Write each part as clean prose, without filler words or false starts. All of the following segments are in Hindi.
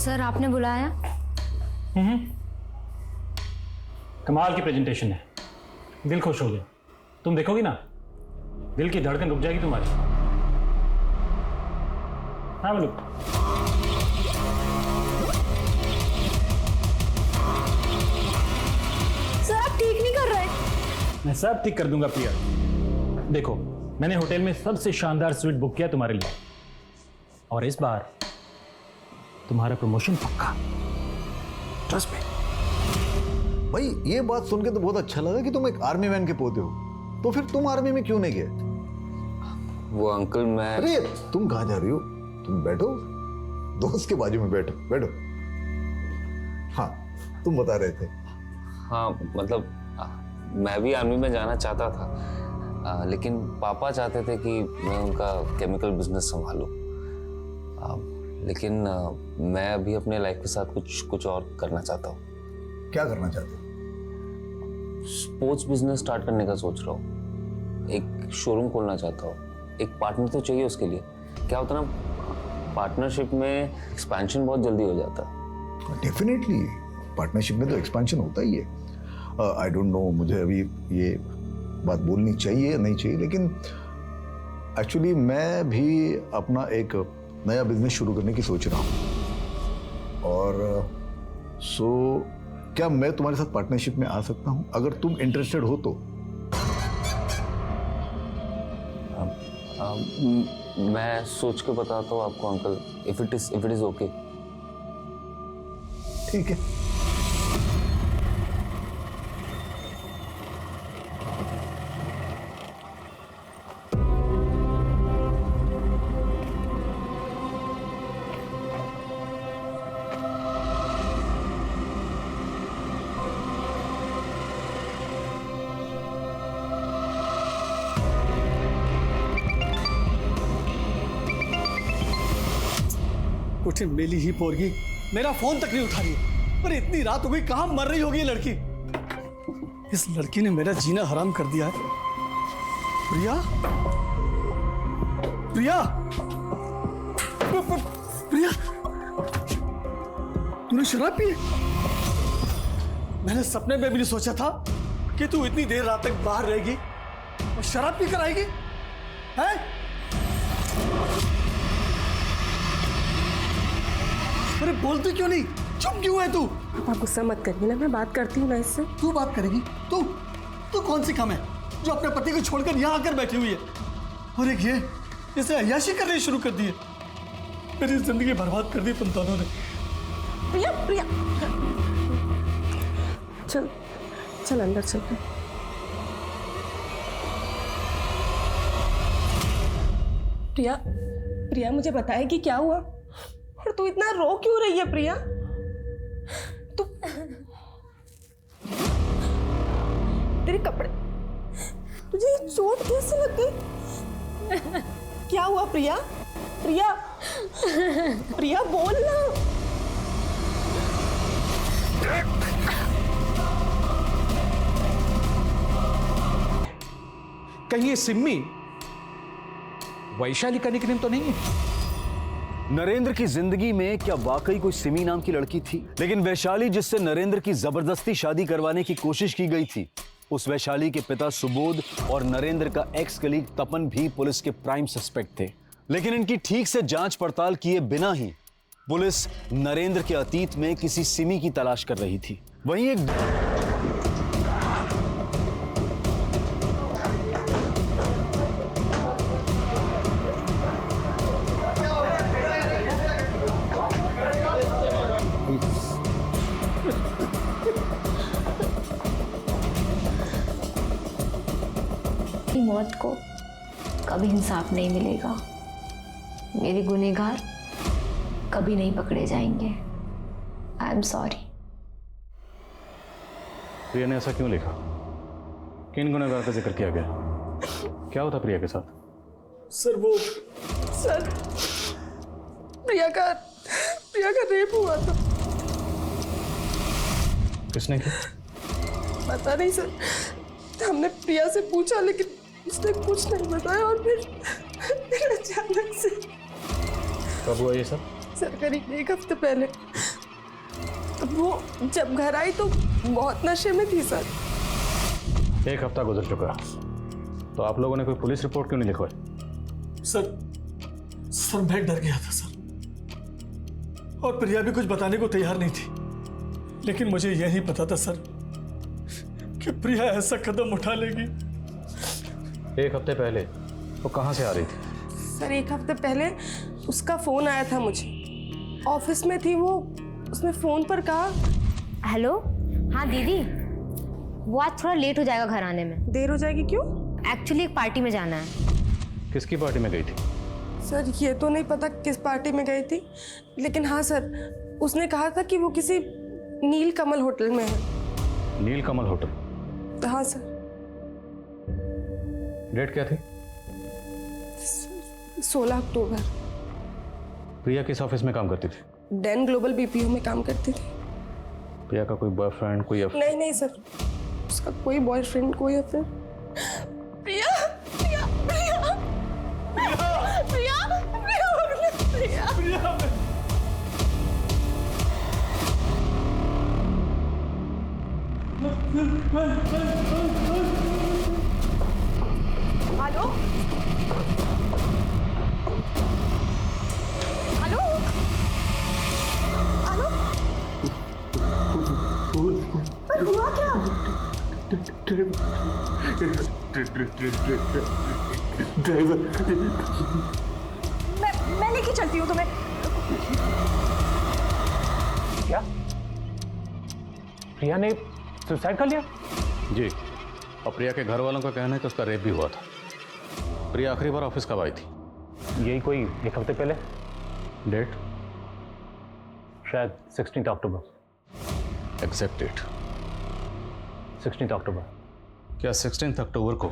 सर आपने बुलाया? कमाल की प्रेजेंटेशन है, दिल खुश हो गया। तुम देखोगी ना, दिल की धड़कन रुक जाएगी तुम्हारी। हाँ बोलो। सर आप ठीक नहीं कर रहे। मैं सब ठीक कर दूंगा प्रिया। देखो, मैंने होटल में सबसे शानदार स्वीट बुक किया तुम्हारे लिए, और इस बार तुम्हारा प्रमोशन पक्का, ट्रस्ट मी। भाई ये बात सुन के तो बहुत अच्छा लगा कि तुम एक आर्मी मैन के पोते हो, तो फिर तुम आर्मी में क्यों नहीं गए? वो अंकल मैं... अरे तुम कहाँ जा रही हो? तुम बैठो, दोस्त के बाजू में बैठो बैठो। हाँ तुम बता रहे थे। हाँ मतलब मैं भी आर्मी में जाना चाहता था, लेकिन पापा चाहते थे कि मैं उनका केमिकल बिजनेस संभालूं। लेकिन मैं अभी अपने लाइफ के साथ कुछ और करना चाहता हूँ। क्या करना चाहते हो? स्पोर्ट्स बिजनेस स्टार्ट करने का सोच रहा हूँ। एक शोरूम खोलना चाहता हूँ। एक पार्टनर तो चाहिए उसके लिए। क्या होता ना, पार्टनरशिप में एक्सपेंशन बहुत जल्दी हो जाता है। डेफिनेटली पार्टनरशिप में तो एक्सपेंशन होता ही है। आई डोंट नो मुझे अभी ये बात बोलनी चाहिए या नहीं चाहिए, लेकिन एक्चुअली मैं भी अपना एक नया बिजनेस शुरू करने की सोच रहा हूँ। और सो क्या मैं तुम्हारे साथ पार्टनरशिप में आ सकता हूँ अगर तुम इंटरेस्टेड हो तो? मैं सोच के बताता हूँ आपको uncle, if it is okay. ठीक है। कुछ मिली ही पोरगी, मेरा फोन तक नहीं उठा रही है। पर इतनी रात हो गई, कहां मर रही होगी ये लड़की? इस लड़की ने मेरा जीना हराम कर दिया है। प्रिया, प्रिया, प्रिया, तूने शराब पी? मैंने सपने में भी नहीं सोचा था कि तू इतनी देर रात तक बाहर रहेगी और शराब पी कर आएगी। हैं? अरे बोलती क्यों नहीं? चुप क्यों है तू? आप गुस्सा मत करिए ना, मैं बात करती हूँ ना इससे। तू बात करेगी? तू कौन सी कम है जो अपने पति को छोड़कर यहाँ आकर बैठी हुई है? और एक ये इसे अय्याशी करनी शुरू कर दी है। मेरी जिंदगी बर्बाद कर दी तुम दोनों ने। प्रिया, प्रिया, चल चल अंदर चल। प्रिया, प्रिया मुझे बताएगी क्या हुआ? और तू इतना रो क्यों रही है प्रिया? तू तेरे कपड़े, तुझे ये चोट कैसे लग गई? क्या हुआ प्रिया? प्रिया, प्रिया बोल ना। कहीं ये सिम्मी वैशाली का निकनेम तो नहीं है? नरेंद्र की जिंदगी में क्या वाकई कोई सिमी नाम की लड़की थी? लेकिन वैशाली जिससे नरेंद्र की जबरदस्ती शादी करवाने की कोशिश की गई थी, उस वैशाली के पिता सुबोध और नरेंद्र का एक्स कलीग तपन भी पुलिस के प्राइम सस्पेक्ट थे। लेकिन इनकी ठीक से जांच पड़ताल किए बिना ही पुलिस नरेंद्र के अतीत में किसी सिमी की तलाश कर रही थी। वहीं एक मौत को कभी इंसाफ नहीं मिलेगा। मेरे गुनहगार कभी नहीं पकड़े जाएंगे। I am sorry. प्रिया ने ऐसा क्यों लिखा? किन गुनहगार का जिक्र किया गया? क्या होता प्रिया के साथ? सर वो सर, प्रिया का रेप हुआ था। किसने किया? पता नहीं सर, हमने प्रिया से पूछा लेकिन उसने कुछ नहीं बताया। और फिर अचानक से। कब हुआ ये सब? सर करीब 1 हफ्ते पहले। अब वो जब घर आई तो बहुत नशे में थी सर। 1 हफ्ता गुजर चुका, तो आप लोगों ने कोई पुलिस रिपोर्ट क्यों नहीं लिखवाई? सर मैं डर गया था सर, और प्रिया भी कुछ बताने को तैयार नहीं थी। लेकिन मुझे यही पता था सर कि प्रिया ऐसा कदम उठा लेगी। 1 हफ्ते पहले वो कहाँ से आ रही थी? सर 1 हफ्ते पहले उसका फोन आया था मुझे, ऑफिस में थी वो। उसने फोन पर कहा, हेलो, हाँ दीदी, वो आज थोड़ा लेट हो जाएगा घर आने में। देर हो जाएगी क्यों? एक्चुअली एक पार्टी में जाना है। किसकी पार्टी में गई थी? सर ये तो नहीं पता किस पार्टी में गई थी, लेकिन हाँ सर, उसने कहा था कि वो किसी नील कमल होटल में है। नील कमल होटल? हाँ सर। डेट क्या थी? 16 अक्टूबर। प्रिया किस ऑफिस में काम करती थी? डेन ग्लोबल बीपीओ में काम करती थी। प्रिया का कोई बॉयफ्रेंड, कोई नहीं सर, उसका कोई बॉयफ्रेंड, कोई अफेयर। प्रिया प्रिया प्रिया प्रिया प्रिया प्रिया हेलो हेलो हेलो, हुआ क्या? मैं लेके चलती हूँ तुम्हें। क्या? प्रिया ने सुसाइड कर लिया? जी, और प्रिया के घर वालों का कहना है कि उसका रेप भी हुआ था। प्रिया आखिरी बार ऑफिस कब आई थी? यही कोई 1 हफ्ते पहले। डेट? शायद 16 अक्टूबर। एग्जैक्ट डेट 16 अक्टूबर। क्या 16 अक्टूबर को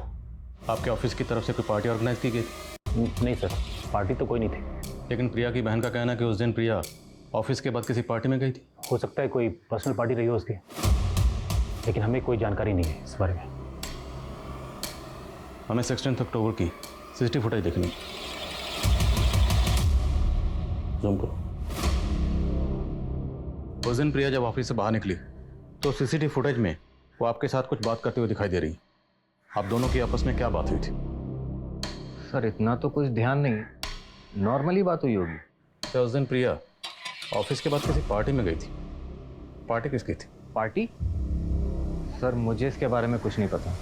आपके ऑफिस की तरफ से कोई पार्टी ऑर्गेनाइज की गई थी? नहीं सर, पार्टी तो कोई नहीं थी। लेकिन प्रिया की बहन का कहना है कि उस दिन प्रिया ऑफिस के बाद किसी पार्टी में गई थी। हो सकता है कोई पर्सनल पार्टी रही हो उसकी, लेकिन हमें कोई जानकारी नहीं है इस बारे में। हमें 16 अक्टूबर की सीसीटीवी फुटेज देखनी है। जूम करो। उस दिन प्रिया जब ऑफिस से बाहर निकली तो सीसीटीवी फुटेज में वो आपके साथ कुछ बात करते हुए दिखाई दे रही। आप दोनों की आपस में क्या बात हुई थी? सर इतना तो कुछ ध्यान नहीं, नॉर्मली बात हुई होगी। क्या उस दिन प्रिया ऑफिस के बाद किसी पार्टी में गई थी? पार्टी किसकी थी? पार्टी? सर मुझे इसके बारे में कुछ नहीं पता।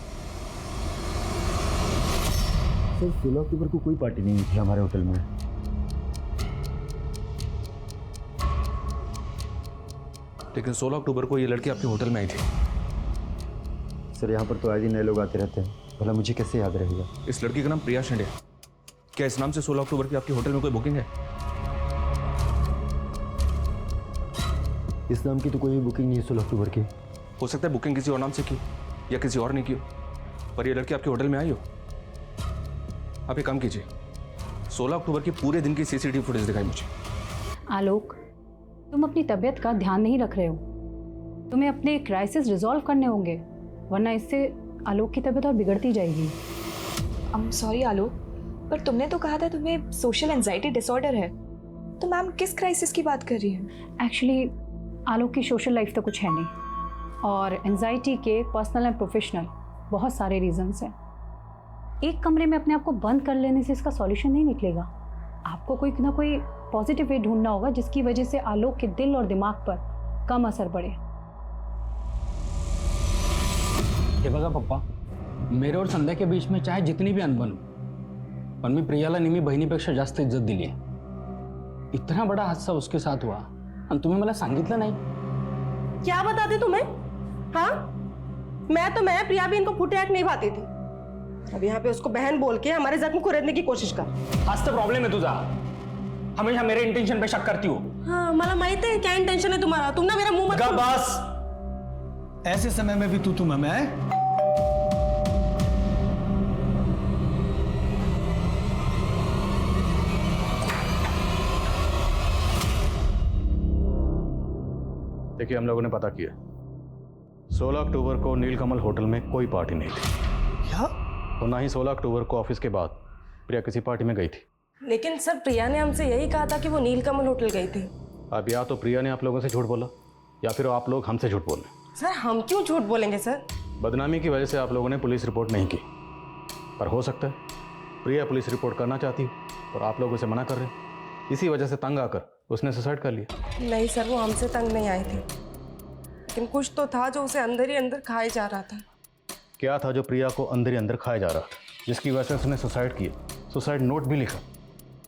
सर 16 अक्टूबर को कोई पार्टी नहीं थी हमारे होटल में। लेकिन 16 अक्टूबर को ये लड़की आपके होटल में आई थी। सर यहाँ पर तो आज ही नए लोग आते रहते हैं, भला मुझे कैसे याद रहेगा? इस लड़की का नाम प्रिया शिंदे। क्या इस नाम से 16 अक्टूबर की आपके होटल में कोई बुकिंग है? इस नाम की तो कोई बुकिंग नहीं है 16 अक्टूबर की। हो सकता है बुकिंग किसी और नाम से की या किसी और ने की हो, पर ये लड़की आपके होटल में आई हो। आप एक काम कीजिए, 16 अक्टूबर की पूरे दिन की सीसीटीवी फुटेज दिखाई मुझे। आलोक, तुम अपनी तबीयत का ध्यान नहीं रख रहे हो। तुम्हें अपने क्राइसिस रिजॉल्व करने होंगे, वरना इससे आलोक की तबीयत और बिगड़ती जाएगी। सॉरी आलोक, पर तुमने तो कहा था तुम्हें सोशल एंजाइटी डिसऑर्डर है, तो मैम किस क्राइसिस की बात कर रही है? एक्चुअली आलोक की सोशल लाइफ तो कुछ है नहीं, और एंजाइटी के पर्सनल एंड प्रोफेशनल बहुत सारे रीजंस हैं। एक कमरे में अपने आप को बंद कर लेने से इसका सॉल्यूशन नहीं निकलेगा। आपको कोई ना कोई पॉजिटिव वे ढूंढना होगा जिसकी वजह से आलोक के दिल और दिमाग पर कम असर पड़े। हे बघा पप्पा, मेरे और संध्या के बीच में चाहे जितनी भी अनबन हो, पण मी प्रियाला नेहमी बहिणीपेक्षा जास्त इज्जत दिली आहे। इतना बड़ा हादसा उसके साथ हुआ आणि तुम्ही मला सांगितलं नहीं। क्या बताते तुम्हें? हाँ, मैं प्रिया भी इनको फुटे नहीं भाती थी। अब यहाँ पे उसको बहन बोल के हमारे जख्म को रेतने की कोशिश कर। हाच तर प्रॉब्लेम है तुझा, हमेशा मेरे इंटेंशन पे शक करती हो। हाँ, मला माहित है क्या इंटेंशन है तुम्हारा। तुम ना मेरा मुंह मत खोलो। बस ऐसे समय में भी तू मैं देखिए, हम लोगों ने पता किया 16 अक्टूबर को नीलकमल होटल में कोई पार्टी नहीं थी। क्या? और ना ही 16 अक्टूबर को ऑफिस के बाद प्रिया किसी पार्टी में गई थी। लेकिन सर प्रिया ने हमसे यही कहा था कि वो नीलकमल होटल गई थी। अब या तो प्रिया ने आप लोगों से झूठ बोला या फिर आप लोग हमसे झूठ बोल रहे। सर हम क्यों झूठ बोलेंगे सर? बदनामी की वजह से आप लोगों ने पुलिस रिपोर्ट नहीं की, पर हो सकता है प्रिया पुलिस रिपोर्ट करना चाहती और आप लोग उसे मना कर रहे हैं। इसी वजह से तंग आकर उसने सुसाइड कर लिया। नहीं सर, वो हमसे तंग नहीं आई थी, लेकिन कुछ तो था जो उसे अंदर ही अंदर खाए जा रहा था। क्या था जो प्रिया को अंदर ही अंदर खाया जा रहा था, जिसकी वजह से उसने सुसाइड किया? सुसाइड नोट भी लिखा,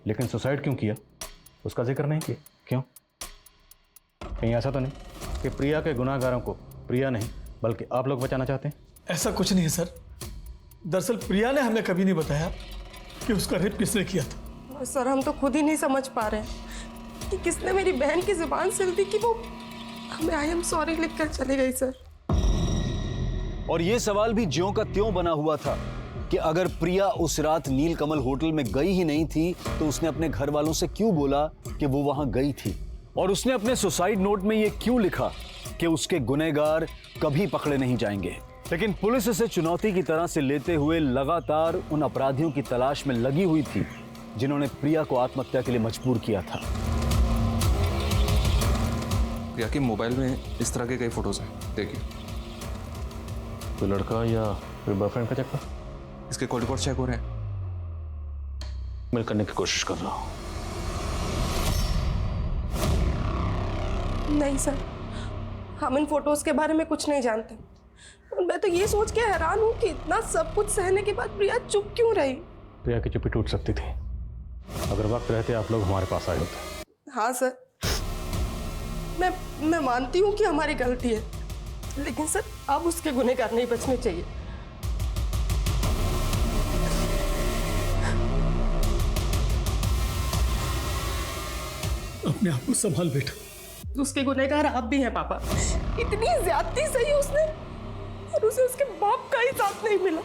लेकिन सुसाइड क्यों किया उसका जिक्र नहीं किया। क्यों? कहीं ऐसा तो नहीं कि प्रिया के गुनाहगारों को प्रिया नहीं बल्कि आप लोग बचाना चाहते हैं? ऐसा कुछ नहीं है सर। दरअसल प्रिया ने हमें कभी नहीं बताया कि उसका रेप किसने किया था। सर हम तो खुद ही नहीं समझ पा रहे कि किसने मेरी बहन की जुबान सिल दी कि वो हमें आई एम सॉरी लिख कर चली गई सर। और ये सवाल भी ज्यों का त्यों बना हुआ था कि अगर प्रिया उस रात नीलकमल होटल में गई ही नहीं थी तो उसने अपने घर वालों से क्यों बोला कि वो वहां गई थी, और उसने अपने सुसाइड नोट में ये क्यों लिखा कि उसके गुनहगार कभी पकड़े नहीं जाएंगे। लेकिन पुलिस इसे चुनौती की तरह से लेते हुए लगातार उन अपराधियों की तलाश में लगी हुई थी जिन्होंने प्रिया को आत्महत्या के लिए मजबूर किया था। प्रिया के मोबाइल में इस तरह के कई फोटोज हैं, देखिए। कोई लड़का या कोई बॉयफ्रेंड का चक्कर? इसके कॉल रिकॉर्ड चेक हो रहे हैं। मैं करने की कोशिश कर रहा हूँ। नहीं सर, हम इन फोटोज के बारे में कुछ नहीं जानते। और मैं तो ये सोच के हैरान हूँ कि इतना सब कुछ सहने के बाद प्रिया चुप क्यों रही। प्रिया की चुप्पी टूट सकती थी अगर वक्त रहते आप लोग हमारे पास आए होते। हाँ सर, मैं मानती हूँ कि हमारी गलती है, लेकिन सर अब उसके गुनहगार नहीं बचने चाहिए। अपने आप को संभाल बेटा। उसके गुनहगार आप भी हैं पापा। इतनी ज्यादती सही उसने और उसे उसके बाप का ही साथ नहीं मिला।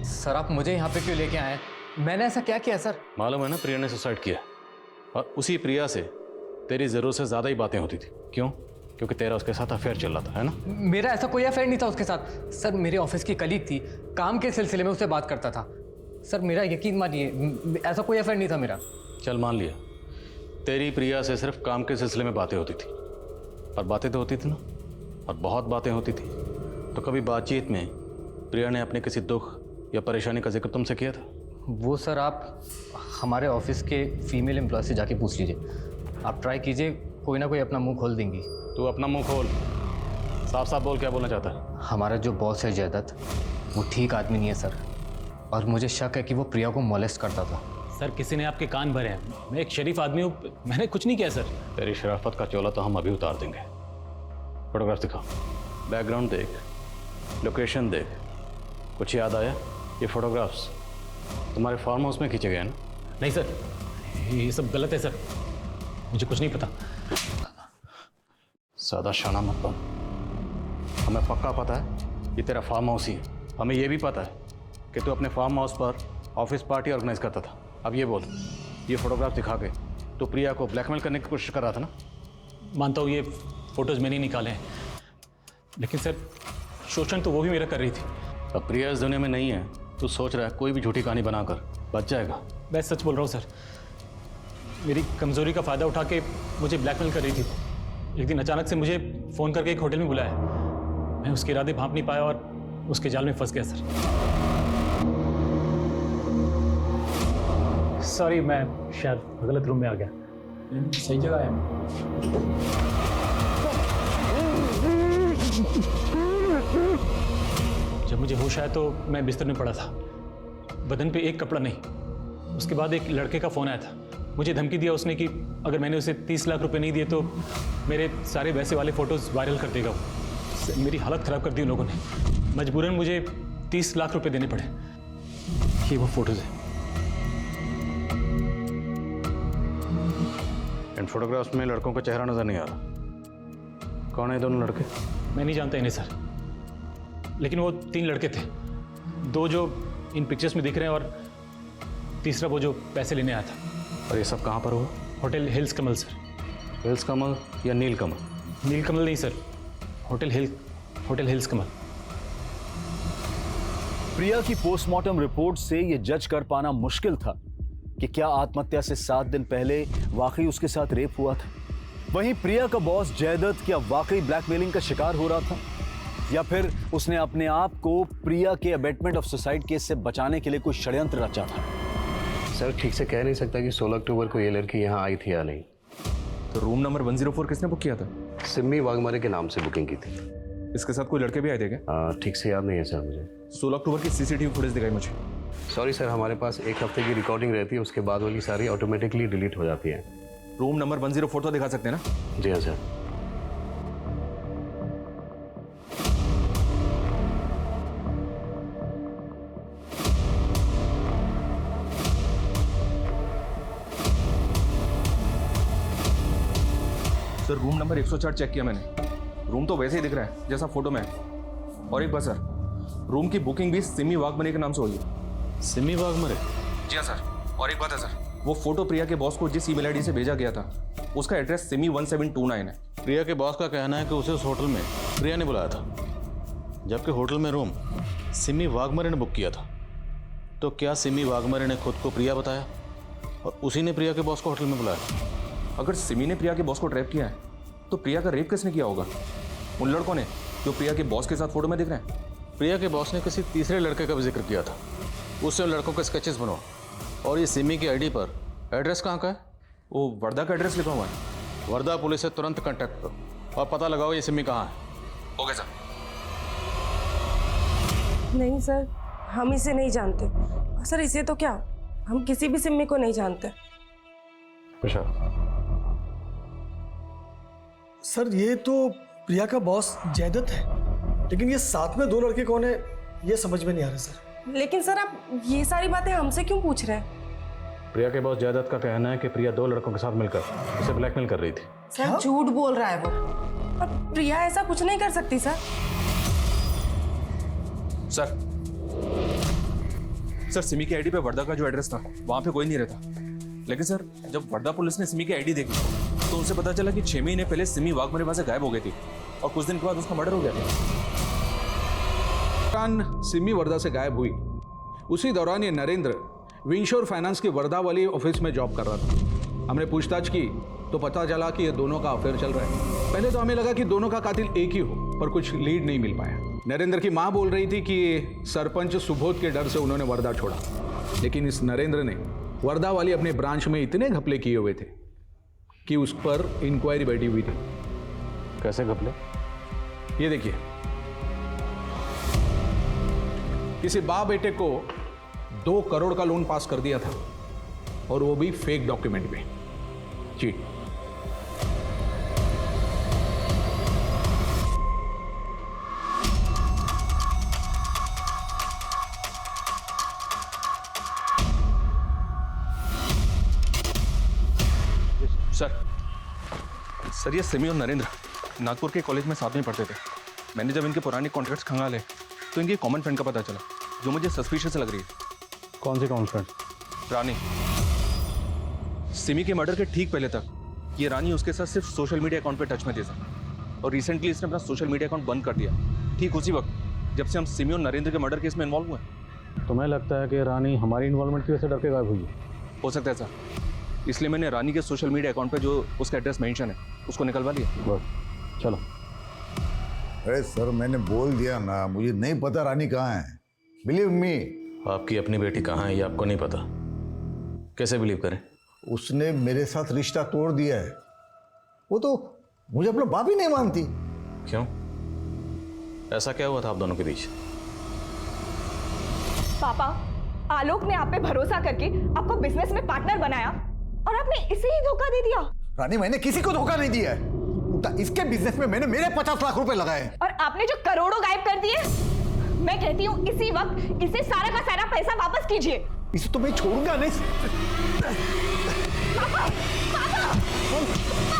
सर आप मुझे यहाँ पे क्यों लेके आए? मैंने ऐसा क्या किया सर? मालूम है ना प्रिया ने सुसाइड किया, और उसी प्रिया से तेरी जरूरत से ज्यादा ही बातें होती थी। क्यों? क्योंकि तेरा उसके साथ अफेयर चल रहा था, है ना? मेरा ऐसा कोई अफेयर नहीं था उसके साथ सर। मेरे ऑफिस की कलीग थी, काम के सिलसिले में उससे बात करता था सर। मेरा यकीन मानिए, ऐसा कोई अफेयर नहीं था मेरा। चल मान लिया तेरी प्रिया से सिर्फ काम के सिलसिले में बातें होती थी, पर बातें तो होती थी ना, और बहुत बातें होती थी। तो कभी बातचीत में प्रिया ने अपने किसी दुख या परेशानी का जिक्र तुमसे किया था? वो सर आप हमारे ऑफिस के फीमेल एम्प्लॉय से जाके पूछ लीजिए। आप ट्राई कीजिए, कोई ना कोई अपना मुंह खोल देंगी। तू अपना मुंह खोल, साफ साफ बोल, क्या बोलना चाहता है? हमारा जो बॉस है जयदत्त, वो ठीक आदमी नहीं है सर, और मुझे शक है कि वो प्रिया को मोलेस्ट करता था। सर किसी ने आपके कान भरे हैं। मैं एक शरीफ आदमी हूँ, मैंने कुछ नहीं किया सर। तेरी शराफत का चोला तो हम अभी उतार देंगे। फोटोग्राफ दिखा, बैकग्राउंड देख, लोकेशन देख। कुछ याद आया? ये फोटोग्राफ्स तुम्हारे फार्म हाउस में खींचे गए हैं ना? नहीं सर, ये सब गलत है सर, मुझे कुछ नहीं पता। ज़्यादा शाना मत बन। हमें पक्का पता है ये तेरा फार्म हाउस ही है। हमें ये भी पता है कि तू अपने फार्म हाउस पर ऑफिस पार्टी ऑर्गेनाइज करता था। अब ये बोल, ये फोटोग्राफ दिखा के तो प्रिया को ब्लैकमेल करने की कोशिश कर रहा था ना? मानता हूँ ये फोटोज मैंने निकाले हैं, लेकिन सर शोषण तो वो भी मेरा कर रही थी। अब प्रिया इस दुनिया में नहीं है, तू सोच रहा है कोई भी झूठी कहानी बनाकर बच जाएगा। मैं सच बोल रहा हूँ सर, मेरी कमज़ोरी का फ़ायदा उठा के मुझे ब्लैकमेल कर रही थी। एक दिन अचानक से मुझे फ़ोन करके एक होटल में बुलाया। मैं उसके इरादे भांप नहीं पाया और उसके जाल में फंस गया सर। सॉरी, मैं शायद गलत रूम में आ गया। सही जगह है। जब मुझे होश आया तो मैं बिस्तर में पड़ा था, बदन पे एक कपड़ा नहीं। उसके बाद एक लड़के का फ़ोन आया था, मुझे धमकी दिया उसने कि अगर मैंने उसे 30 लाख रुपए नहीं दिए तो मेरे सारे वैसे वाले फ़ोटोज़ वायरल कर देगा। मेरी हालत ख़राब कर दी उन लोगों ने। मजबूरन मुझे 30 लाख रुपए देने पड़े। ये वो फोटोज़ हैं। इन फोटोग्राफ्स में लड़कों का चेहरा नज़र नहीं आ रहा। कौन है दोनों लड़के? मैं नहीं जानता इन्हें सर, लेकिन वो 3 लड़के थे। 2 जो इन पिक्चर्स में दिख रहे हैं और तीसरा वो जो पैसे लेने आया था। और ये सब कहाँ पर हुआ? होटल हिल्स कमल सर। हिल्स कमल या नील कमल? नील कमल नहीं सर, होटल हिल्स कमल। प्रिया की पोस्टमार्टम रिपोर्ट से यह जज कर पाना मुश्किल था कि क्या आत्महत्या से 7 दिन पहले वाकई उसके साथ रेप हुआ था। वहीं प्रिया का बॉस जयदत्त क्या वाकई ब्लैकमेलिंग का शिकार हो रहा था, या फिर उसने अपने आप को प्रिया के अबेटमेंट ऑफ सुसाइड केस से बचाने के लिए कोई षड्यंत्र रचा था। सर ठीक से कह नहीं सकता कि 16 अक्टूबर को ये लड़की यहाँ आई थी या नहीं। तो रूम नंबर 104 किसने बुक किया था? सिम्मी वाघमारे के नाम से बुकिंग की थी। इसके साथ कोई लड़के भी आए थे क्या? ठीक से याद नहीं है सर मुझे। 16 अक्टूबर की सीसीटीवी फुटेज दिखाई मुझे। सॉरी सर, हमारे पास 1 हफ्ते की रिकॉर्डिंग रहती है, उसके बाद वाली सारी ऑटोमेटिकली डिलीट हो जाती है। रूम नंबर 104 तो दिखा सकते हैं ना? जी हाँ sir. Sir room number 104 check किया मैंने, रूम तो वैसे ही दिख रहा है जैसा फोटो में है। और एक बात सर, रूम की बुकिंग भी सिमी वाघमरे के नाम से हुई है। सिमी वाघमरे? जी हाँ सर। और एक बात है सर, वो फोटो प्रिया के बॉस को जिस ईमेल आईडी से भेजा गया था उसका एड्रेस सिमी 1729 है। प्रिया के बॉस का कहना है कि उसे उस होटल में प्रिया ने बुलाया था, जबकि होटल में रूम सिमी वाघमरे ने बुक किया था। तो क्या सिमी वाघमरे ने खुद को प्रिया बताया और उसी ने प्रिया के बॉस को होटल में बुलाया? अगर सिमी ने प्रिया के बॉस को ट्रैप किया है तो प्रिया का रेप किसने किया होगा? उन लड़कों ने जो प्रिया के बॉस के साथ फोटो में दिख रहे हैं। प्रिया के बॉस ने किसी तीसरे लड़के का भी जिक्र किया था, उससे उन लड़कों के स्केचेस बनवा। और ये सिमी की आईडी पर एड्रेस कहाँ का है? वो वर्धा का एड्रेस लिखा हुआ है। वर्धा पुलिस से तुरंत कांटेक्ट करो और पता लगाओ ये सिमी कहाँ है। Okay sir. नहीं सर, हम इसे नहीं जानते। सर इसे तो क्या, हम किसी भी सिम्मी को नहीं जानते। सर ये तो प्रिया का बॉस जयदत्त है, लेकिन ये साथ में 2 लड़के कौन है ये समझ में नहीं आ रहा सर। लेकिन सर आप ये सारी बातें हमसे क्यों पूछ रहे हैं? प्रिया के बॉस जयदत्त का कहना है कि प्रिया 2 लड़कों के साथ मिलकर उसे ब्लैकमेल कर रही थी। सर झूठ बोल रहा है वो, और प्रिया ऐसा कुछ नहीं कर सकती सर। सर सिमी की आईडी पे वर्धा का जो एड्रेस था वहां पे कोई नहीं रहता। लेकिन सर जब वर्धा पुलिस ने सिमी की आईडी देखी तो उनसे पता चला कि 6 महीने पहले सिमी वाघमरे वहां से गायब हो गई थी और कुछ दिन के बाद उसका मर्डर हो गया था। सिमी वर्धा से गायब हुई, उसी दौरान ये नरेंद्र विंशोर फाइनेंस की वर्धा वाली ऑफिस में जॉब कर रहा था। हमने पूछताछ की तो पता चला कि ये दोनों का अफेयर चल रहा है। पहले तो हमें लगा कि दोनों का कातिल एक ही हो, पर कुछ लीड नहीं मिल पाया। नरेंद्र की मां बोल रही थी कि सरपंच सुबोध के डर से उन्होंने वर्धा छोड़ा, लेकिन इस नरेंद्र ने वर्धा वाली अपने ब्रांच में इतने घपले किए हुए थे कि उस पर इंक्वायरी बैठी हुई थी। कैसे घपले? ये देखिए, किसी बाप बेटे को 2 करोड़ का लोन पास कर दिया था, और वो भी फेक डॉक्यूमेंट में। चीट। सर ये सिमी और नरेंद्र नागपुर के कॉलेज में साथ में पढ़ते थे। मैंने जब इनके पुराने कॉन्ट्रैक्ट्स खंगाले तो इनकी कॉमन फ्रेंड का पता चला जो मुझे सस्पिशियस लग रही है। कौन सी कॉमन फ्रेंड? रानी। सिमी के मर्डर के ठीक पहले तक ये रानी उसके साथ सिर्फ सोशल मीडिया अकाउंट पे टच में थी सर, और रिसेंटली इसने अपना सोशल मीडिया अकाउंट बंद कर दिया, ठीक उसी वक्त जब से हम सिमी और नरेंद्र के मर्डर केस में इन्वॉल्व हुए। तुम्हें लगता है कि रानी हमारी इन्वॉल्वमेंट की वजह से डर के गायब हुई? हो सकता है सर, इसलिए मैंने रानी के सोशल मीडिया अकाउंट पे जो उसका एड्रेस मेंशन है उसको निकलवा लिया। बस चलो। अरे सर मैंने बोल दिया ना, मुझे नहीं पता रानी कहाँ है। Believe me. आपकी अपनी बेटी कहाँ है ये आपको नहीं पता, कैसे बिलीव करें? उसने मेरे साथ रिश्ता तोड़ दिया है। वो तो मुझे अपना बाप ही नहीं मानती। क्यों? ऐसा क्या हुआ था आप दोनों के बीच? पापा, आलोक ने आप पे भरोसा करके आपको बिजनेस में पार्टनर बनाया और आपने इसे ही धोखा दे दिया। रानी मैंने किसी को धोखा नहीं दिया है। इसके बिजनेस में मैंने मेरे 50 लाख रुपए लगाए और आपने जो करोड़ों गायब कर दिए, मैं कहती हूँ इसी वक्त इसे सारा का सारा पैसा वापस कीजिए। इसे तो मैं छोड़ूंगा नहीं। पापा, पापा,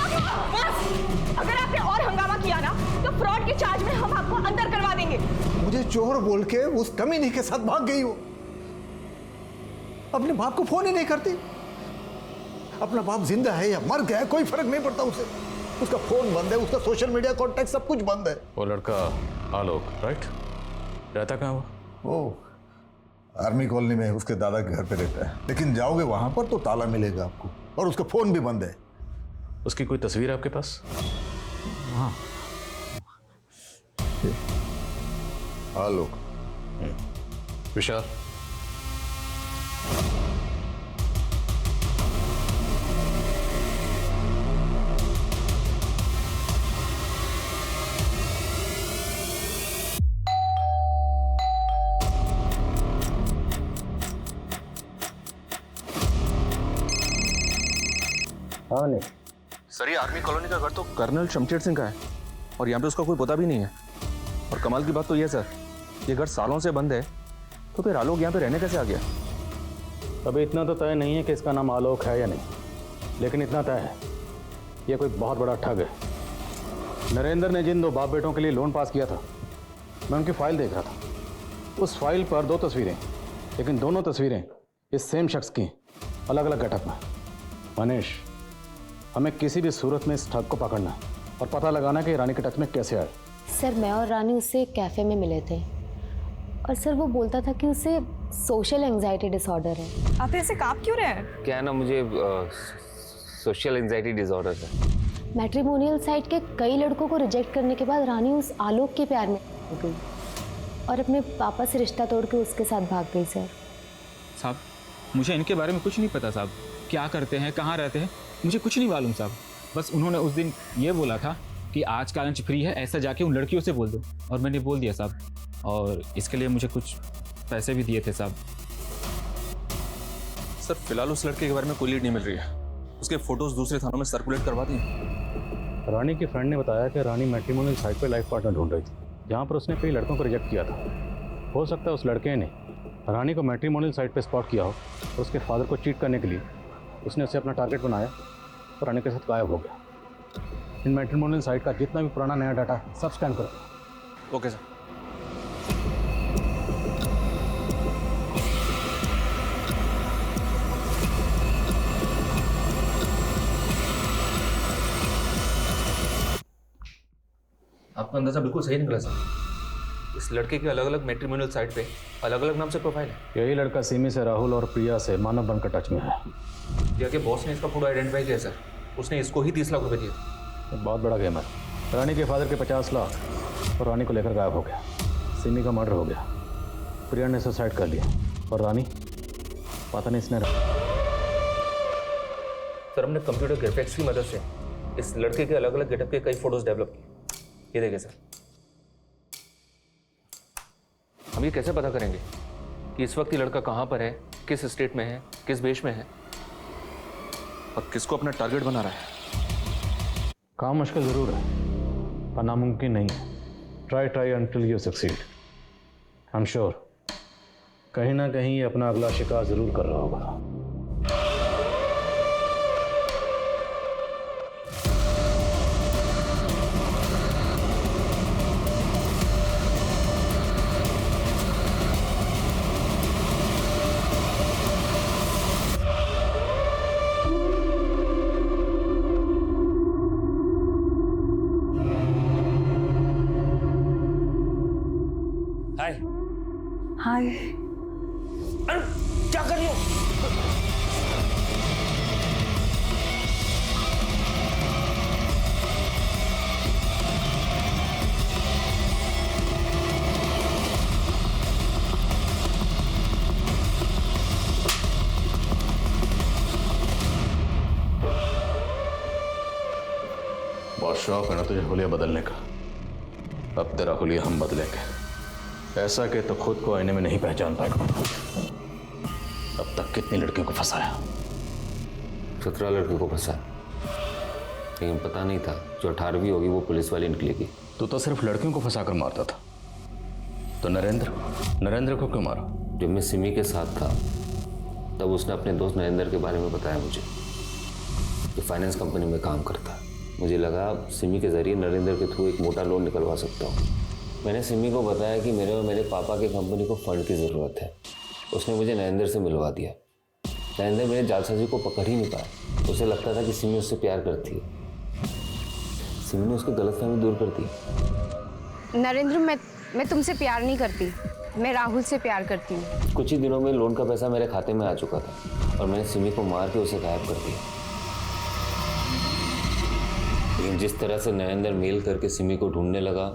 पापा, बस। अगर आपने और हंगामा किया ना तो फ्रॉड के चार्ज में हम आपको अंदर करवा देंगे। मुझे चोर बोल के उस कमीने के साथ भाग गई वो। अपने बाप को फोन ही नहीं करती। अपना बाप जिंदा है या मर गया है कोई फर्क नहीं पड़ता उसे। उसका फोन बंद है, उसका सोशल मीडिया कॉन्टैक्ट सब कुछ बंद है। वो लड़का आलोक, राइट? रहता कहाँ वो? आर्मी कॉलोनी में उसके दादा के घर पे रहता है, लेकिन जाओगे वहां पर तो ताला मिलेगा आपको, और उसका फोन भी बंद है। उसकी कोई तस्वीर है आपके पास? हाँ, आलोक। विशाल, हाँ नहीं, सर ये आर्मी कॉलोनी का घर तो कर्नल शमशेर सिंह का है और यहाँ पे उसका कोई पता भी नहीं है। और कमाल की बात तो ये सर, ये घर सालों से बंद है, तो फिर आलोक यहाँ पे रहने कैसे आ गया? अभी इतना तो तय नहीं है कि इसका नाम आलोक है या नहीं, लेकिन इतना तय है ये कोई बहुत बड़ा ठग है। नरेंद्र ने जिन 2 बाप बेटों के लिए लोन पास किया था, मैं उनकी फाइल देख रहा था। उस फाइल पर 2 तस्वीरें, लेकिन दोनों तस्वीरें इस सेम शख्स की, अलग अलग गेटअप में। मनीष, हमें किसी भी सूरत में इस ठग को पकड़ना है और पता लगाना कि रानी के टच में कैसे आए। सर मैं और रानी उससे एक कैफ़े में मिले थे और सर वो बोलता था कि उसे सोशल एंजाइटी डिसऑर्डर है। आप ऐसे कांप क्यों रहे हैं? क्या है ना, मुझे सोशल एंजाइटी डिसऑर्डर है। मैट्रिमोनियल साइट के कई लड़कों को रिजेक्ट करने के बाद रानी उस आलोक के प्यार में हो गई और अपने पापा से रिश्ता तोड़ के उसके साथ भाग गई। सर साहब मुझे इनके बारे में कुछ नहीं पता साहब, क्या करते हैं, कहाँ रहते हैं, मुझे कुछ नहीं मालूम साहब। बस उन्होंने उस दिन ये बोला था कि आज का लंच फ्री है, ऐसा जाके उन लड़कियों से बोल दो, और मैंने बोल दिया साहब, और इसके लिए मुझे कुछ पैसे भी दिए थे साहब। सर फिलहाल उस लड़के के बारे में कोई लीड नहीं मिल रही है, उसके फोटोज दूसरे थानों में सर्कुलेट करवा दिए। रानी की फ्रेंड ने बताया कि रानी मैट्रिमोनियल साइट पर लाइफ पार्टनर ढूंढ रही थी, जहाँ पर उसने कई लड़कों को रिजेक्ट किया था। हो सकता है उस लड़के ने रानी को मैट्रिमोनियल साइट पर स्पॉट किया हो और उसके फादर को चीट करने के लिए उसने उसे अपना टारगेट बनाया और रानी के साथ गायब हो गया। इन मैट्रिमोनियल साइट का जितना भी पुराना नया डाटा सब स्कैन करो। Okay sir. आपका अंदाजा बिल्कुल सही निकला सर। इस लड़के के अलग अलग मैट्रिमोनियल साइट पे अलग अलग नाम से प्रोफाइल है। यही लड़का सिमी से, राहुल और प्रिया से मानव बनकर टच में है। प्रिया के बॉस ने इसका फोटो आइडेंटिफाई किया सर, उसने इसको ही 30 लाख रुपए दिए। बहुत बड़ा गेम है। रानी के फादर के 50 लाख और रानी को लेकर गायब हो गया। सिमी का मर्डर हो गया, प्रिया ने सुसाइड कर लिया और रानी पता नहीं इसने। सर हमने कंप्यूटर ग्राफिक्स की मदद से इस लड़के के अलग अलग गेटअप के कई फोटोज डेवलप किए। ये देखिए सर, हम ये कैसे पता करेंगे कि इस वक्त ये लड़का कहाँ पर है, किस स्टेट में है, किस देश में है और किसको अपना टारगेट बना रहा है? काम मुश्किल जरूर है पर नामुमकिन नहीं है। Try until you succeed. I am sure कहीं ना कहीं ये अपना अगला शिकार जरूर कर रहा होगा। हाय। क्या कर रही हो? बहुत शौक है ना तुझे हुलिया बदलने का। अब तेरा हुलिया हम बदलेंगे, ऐसा कि तो खुद को आईने में नहीं पहचान पाएगा। अब तक कितनी लड़कियों को फंसाया? 17 लड़कियों को फंसा, लेकिन पता नहीं था जो 18वीं होगी वो पुलिस वाली निकलेगी। तू तो सिर्फ लड़कियों को फंसा कर मारता था, तो नरेंद्र को क्यों मारा? जब मैं सिमी के साथ था तब उसने अपने दोस्त नरेंद्र के बारे में बताया मुझे, जो फाइनेंस कंपनी में काम करता है। मुझे लगा सिमी के जरिए नरेंद्र के थ्रू एक मोटा लोन निकलवा सकता हूँ। मैंने सिमी को बताया कि मेरे और मेरे पापा की कंपनी को फंड की ज़रूरत है। उसने मुझे नरेंद्र से मिलवा दिया। नरेंद्र मेरे जालसाजी को पकड़ ही नहीं पाया। उसे लगता था कि सिमी उससे प्यार करती है। सिमी ने उसकी गलतफहमी दूर कर दी। नरेंद्र, मैं तुमसे प्यार नहीं करती। मैं राहुल से प्यार करती हूँ। कुछ ही दिनों में लोन का पैसा मेरे खाते में आ चुका था और मैंने सिमी को मार के उसे गायब कर दिया। लेकिन जिस तरह से नरेंद्र मेल करके सिमी को ढूंढने लगा,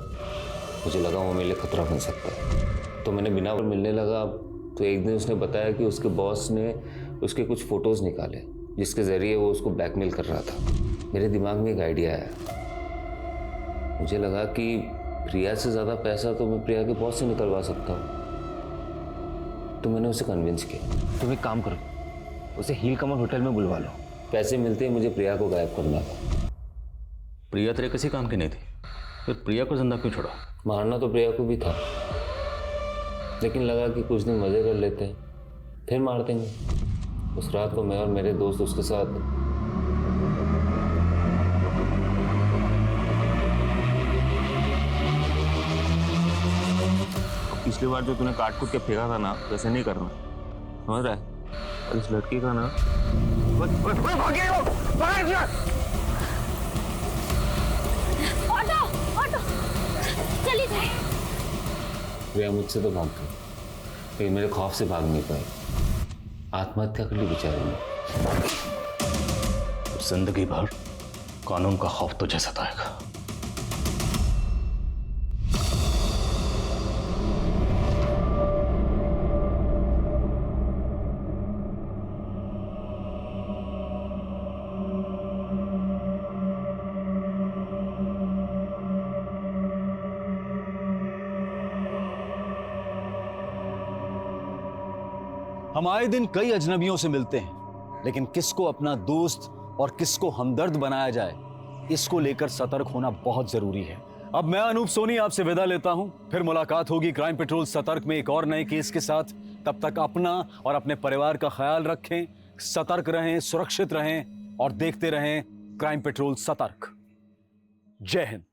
मुझे लगा वो मेरे लिए खतरा बन सकता है। तो मैंने बिना मिलने लगा। तो एक दिन उसने बताया कि उसके बॉस ने उसके कुछ फ़ोटोज़ निकाले जिसके ज़रिए वो उसको ब्लैकमेल कर रहा था। मेरे दिमाग में एक आइडिया आया। मुझे लगा कि प्रिया से ज़्यादा पैसा तो मैं प्रिया के बॉस से निकलवा सकता हूँ। तो मैंने उसे कन्विंस किया। तुम एक काम करो, उसे हील कमल होटल में बुलवा लो। पैसे मिलते ही मुझे प्रिया को गायब करना था। प्रिया तेरे किसी काम की नहीं थी, फिर प्रिया को जिंदा क्यों छोड़ा? मारना तो प्रिया को भी था, लेकिन लगा कि कुछ दिन मज़े कर लेते हैं, फिर मार देंगे। उस रात को मैं और मेरे दोस्त उसके साथ पिछली बार जो तूने काट कूट के फेंका था ना, वैसे नहीं करना, समझ रहा है? और इस लड़की का ना ऑटो ऑटो चली जाए। प्रिया मुझसे तो भाग गई, लेकिन मेरे खौफ से भाग नहीं पाई। आत्महत्या कर ली बेचारी ने। जिंदगी भर कानून का खौफ तुझे सताएगा। हम आए दिन कई अजनबियों से मिलते हैं, लेकिन किसको अपना दोस्त और किसको हमदर्द बनाया जाए, इसको लेकर सतर्क होना बहुत जरूरी है। अब मैं अनूप सोनी आपसे विदा लेता हूं, फिर मुलाकात होगी क्राइम पेट्रोल सतर्क में एक और नए केस के साथ। तब तक अपना और अपने परिवार का ख्याल रखें, सतर्क रहें, सुरक्षित रहें और देखते रहें क्राइम पेट्रोल सतर्क। जय हिंद।